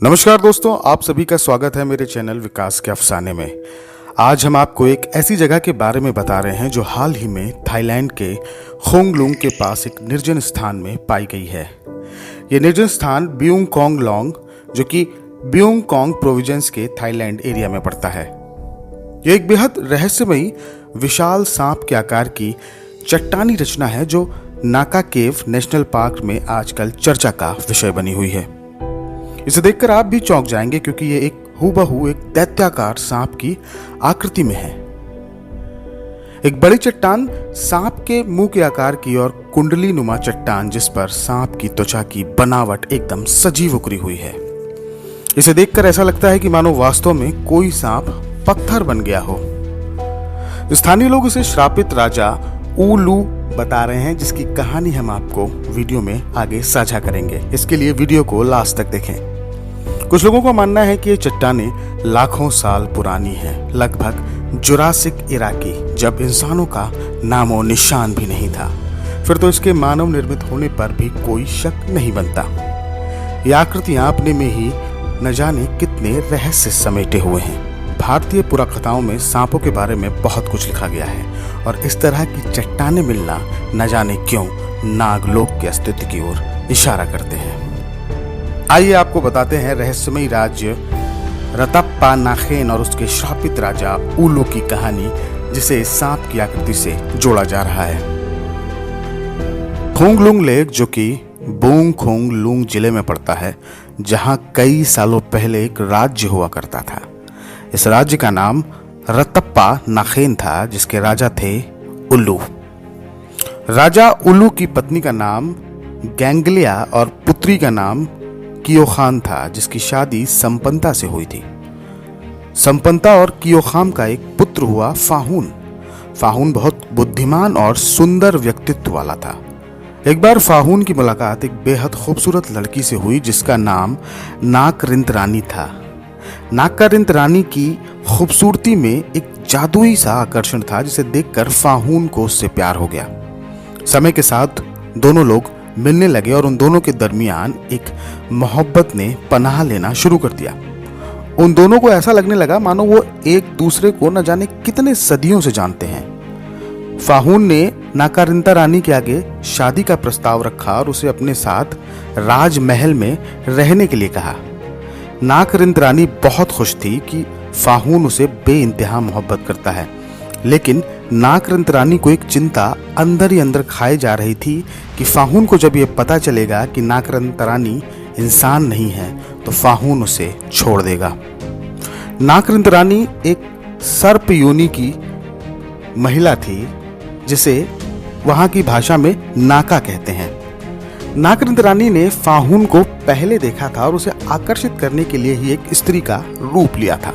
नमस्कार दोस्तों, आप सभी का स्वागत है मेरे चैनल विकास के अफसाने में। आज हम आपको एक ऐसी जगह के बारे में बता रहे हैं जो हाल ही में थाईलैंड के खोंगलुंग के पास एक निर्जन स्थान में पाई गई है। ये निर्जन स्थान ब्यूंग कोंग लॉन्ग, जो कि ब्यूंग कोंग प्रोविंस के थाईलैंड एरिया में पड़ता है। यह एक बेहद रहस्यमयी विशाल सांप के आकार की चट्टानी रचना है जो नाका केव नेशनल पार्क में आजकल चर्चा का विषय बनी हुई है। इसे देखकर आप भी चौंक जाएंगे क्योंकि ये एक हूबहू एक दैत्याकार सांप की आकृति में है। एक बड़ी चट्टान सांप के मुंह के आकार की और कुंडली नुमा चट्टान जिस पर सांप की त्वचा की बनावट एकदम सजीव उकरी हुई है। इसे देखकर ऐसा लगता है कि मानो वास्तव में कोई सांप पत्थर बन गया हो। स्थानीय लोग इसे श्रापित राजा उलू बता रहे हैं, जिसकी कहानी हम आपको वीडियो में आगे साझा करेंगे। इसके लिए वीडियो को लास्ट तक देखें। कुछ लोगों का मानना है कि ये चट्टानें लाखों साल पुरानी हैं, लगभग जुरासिक इरा की, जब इंसानों का नामो निशान भी नहीं था। फिर तो इसके मानव निर्मित होने पर भी कोई शक नहीं बनता। ये आकृतियां अपने में ही न जाने कितने रहस्य समेटे हुए हैं। भारतीय पुराकथाओं में सांपों के बारे में बहुत कुछ लिखा गया है और इस तरह की चट्टानें मिलना न जाने क्यों नागलोक के अस्तित्व की ओर इशारा करते हैं। आइए आपको बताते हैं रहस्यमयी राज्य रतप्पा नाखेन और उसके श्रापित राजा उलू की कहानी, जिसे सांप की आकृति से जोड़ा जा रहा है। खोंगलुंग लेक, जो कि बोंग खोंग लुंग जिले में पड़ता है, जहां कई सालों पहले एक राज्य हुआ करता था। इस राज्य का नाम रतप्पा नाखेन था, जिसके राजा थे उल्लू। राजा उल्लू की पत्नी का नाम गैंगलिया और पुत्री का नाम कियोखान था, जिसकी शादी संपन्ता से हुई थी। संपन्ता और कियोखाम का एक पुत्र हुआ फाहून। फाहून बहुत बुद्धिमान और सुंदर व्यक्तित्व वाला था। एक बार फाहून की मुलाकात एक बेहद खूबसूरत लड़की से हुई जिसका नाम नाकरिंत रानी था। नाकरिंत रानी की खूबसूरती में एक जादुई सा आकर्षण था, जिसे देखकर फाहून को उससे प्यार हो गया। समय के साथ दोनों लोग मिलने लगे और उन दोनों के दरमियान एक मोहब्बत ने पनाह लेना शुरू कर दिया। उन दोनों को ऐसा लगने लगा मानो वो एक दूसरे को न जाने कितने सदियों से जानते हैं। फाहून ने नाकारिंता रानी के आगे शादी का प्रस्ताव रखा और उसे अपने साथ राजमहल में रहने के लिए कहा। नाकरिंत रानी बहुत खुश थी कि फाहून उसे बेइंतहा मोहब्बत करता है, लेकिन नाकरिंत रानी को एक चिंता अंदर ही अंदर खाए जा रही थी कि फाहून को जब यह पता चलेगा कि नाकरिंत रानी इंसान नहीं है तो फाहून उसे छोड़ देगा। नाकरिंत रानी एक सर्प योनि की महिला थी, जिसे वहां की भाषा में नाका कहते हैं। नाकरिंत रानी ने फाहून को पहले देखा था और उसे आकर्षित करने के लिए ही एक स्त्री का रूप लिया था।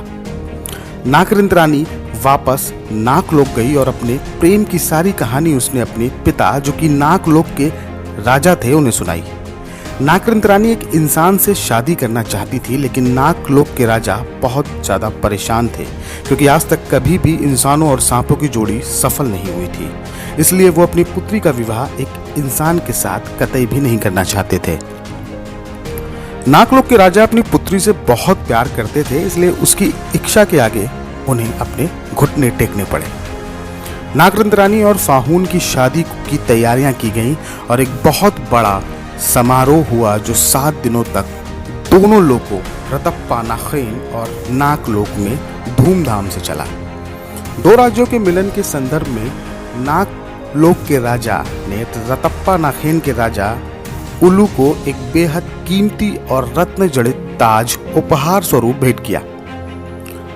नाकरिंत रानी वापस नाकलोक गई और अपने प्रेम की सारी कहानी उसने अपने पिता, जो कि नाकलोक के राजा थे, उन्हें सुनाई। नाकरिंत रानी एक इंसान से शादी करना चाहती थी, लेकिन नाकलोक के राजा बहुत ज़्यादा परेशान थे क्योंकि आज तक कभी भी इंसानों और सांपों की जोड़ी सफल नहीं हुई थी। इसलिए वो अपनी पुत्री का विवाह एक इंसान के साथ कतई भी नहीं करना चाहते थे। नाकलोक के राजा अपनी पुत्री से बहुत प्यार करते थे, इसलिए उसकी इच्छा के आगे उन्हें अपने घुटने टेकने पड़े। नाकरिंत रानी और फाहून की शादी की तैयारियां की गईं और एक बहुत बड़ा समारोह हुआ जो 7 दिनों तक दोनों लोगों रतप्पा नाखेन और नाकलोक में धूमधाम से चला। दो राज्यों के मिलन के संदर्भ में नाकलोक के राजा ने रतप्पा नाखेन के राजा उल्लू को एक बेहद कीमती और रत्न जड़ित ताज उपहार स्वरूप भेंट किया।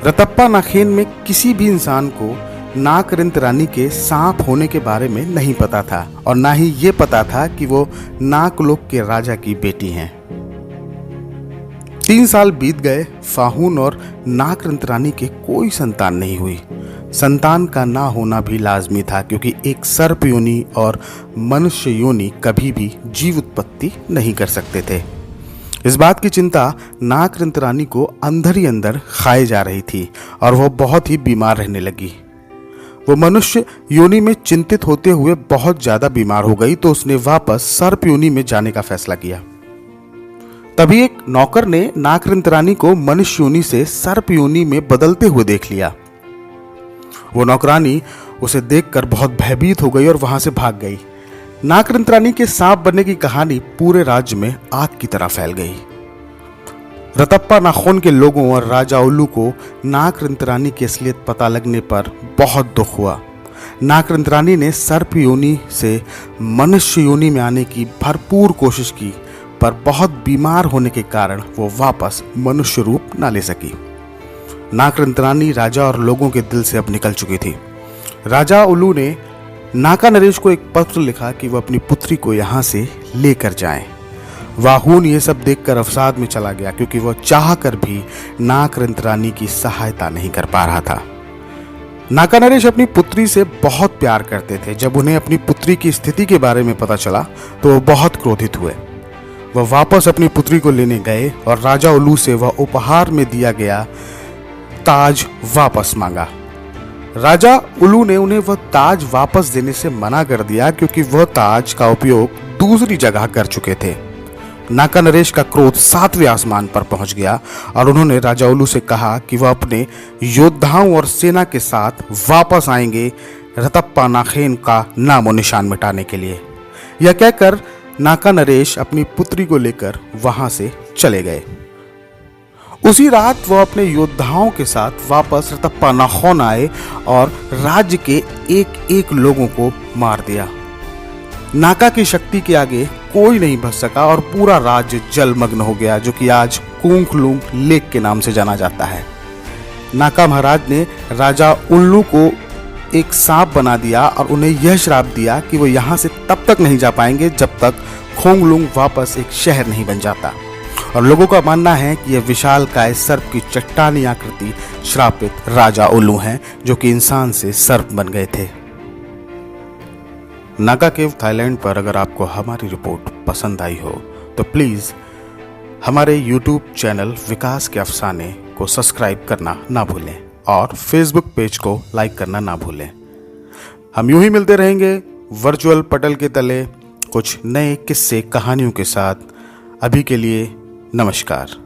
रतप्पा नाखेन में किसी भी इंसान को नाकरिंत रानी के सांप होने के बारे में नहीं पता था और ना ही ये पता था कि वो नाकलोक के राजा की बेटी हैं। 3 साल बीत गए। फाहून और नाकरिंत रानी के कोई संतान नहीं हुई। संतान का ना होना भी लाजमी था क्योंकि एक सर्प योनि और मनुष्य योनि कभी भी जीव उत्पत्ति नहीं कर सकते थे। इस बात की चिंता नाकरिंत रानी को अंदर ही अंदर खाए जा रही थी और वह बहुत ही बीमार रहने लगी। वो मनुष्य योनि में चिंतित होते हुए बहुत ज्यादा बीमार हो गई तो उसने वापस सर्प योनि में जाने का फैसला किया। तभी एक नौकर ने नागरिंतरानी को मनुष्य योनि से सर्प योनि में बदलते हुए देख लिया। वो नौकरानी उसे देखकर बहुत भयभीत हो गई और वहां से भाग गई। नागरिंतरानी के सांप बनने की कहानी पूरे राज्य में आग की तरह फैल गई। रतप्पा नाखून के लोगों और राजा उल्लू को नागरिंतरानी की असलियत पता लगने पर बहुत दुख हुआ। नागरिंतरानी ने सर्प योनि से मनुष्य योनि में आने की भरपूर कोशिश की, पर बहुत बीमार होने के कारण वो वापस मनुष्य रूप ना ले सकी। नागरिंतरानी राजा और लोगों के दिल से अब निकल चुकी थी। राजा उल्लू ने नाका नरेश को एक पत्र लिखा कि वह अपनी पुत्री को यहाँ से लेकर जाएं। वाहून ये सब देखकर अवसाद में चला गया, क्योंकि वह चाह कर भी नागरिंतरानी की सहायता नहीं कर पा रहा था। नाका नरेश अपनी पुत्री से बहुत प्यार करते थे। जब उन्हें अपनी पुत्री की स्थिति के बारे में पता चला तो वह बहुत क्रोधित हुए। वह वापस अपनी पुत्री को लेने गए और राजा उल्लू से वह उपहार में दिया गया ताज वापस मांगा। राजा उल्लू ने उन्हें वह ताज वापस देने से मना कर दिया, क्योंकि वह ताज का उपयोग दूसरी जगह कर चुके थे। नाका नरेश का क्रोध 7वें आसमान पर पहुंच गया और उन्होंने राजा उल्लू से कहा कि वह अपने योद्धाओं और सेना के साथ वापस आएंगे रतप्पा नाखेन का नामो निशान मिटाने के लिए। यह कहकर नाका नरेश अपनी पुत्री को लेकर वहां से चले गए। उसी रात वह अपने योद्धाओं के साथ वापस रतप्पा नाखून आए और राज्य के एक एक लोगों को मार दिया। नाका की शक्ति के आगे कोई नहीं बच सका और पूरा राज्य जलमग्न हो गया, जो कि आज कुंखलुंग लेक के नाम से जाना जाता है। नाका महाराज ने राजा उल्लू को एक सांप बना दिया और उन्हें यह श्राप दिया कि वो यहाँ से तब तक नहीं जा पाएंगे जब तक खोंगलुंग वापस एक शहर नहीं बन जाता। और लोगों का मानना है कि यह विशालकाय सर्प की चट्टानी आकृति श्रापित राजा उल्लू हैं, जो कि इंसान से सर्प बन गए थे। नागा केव थाईलैंड पर अगर आपको हमारी रिपोर्ट पसंद आई हो तो प्लीज़ हमारे YouTube चैनल विकास के अफसाने को सब्सक्राइब करना ना भूलें और फेसबुक पेज को लाइक करना ना भूलें। हम यूं ही मिलते रहेंगे वर्चुअल पटल के तले कुछ नए किस्से कहानियों के साथ। अभी के लिए नमस्कार।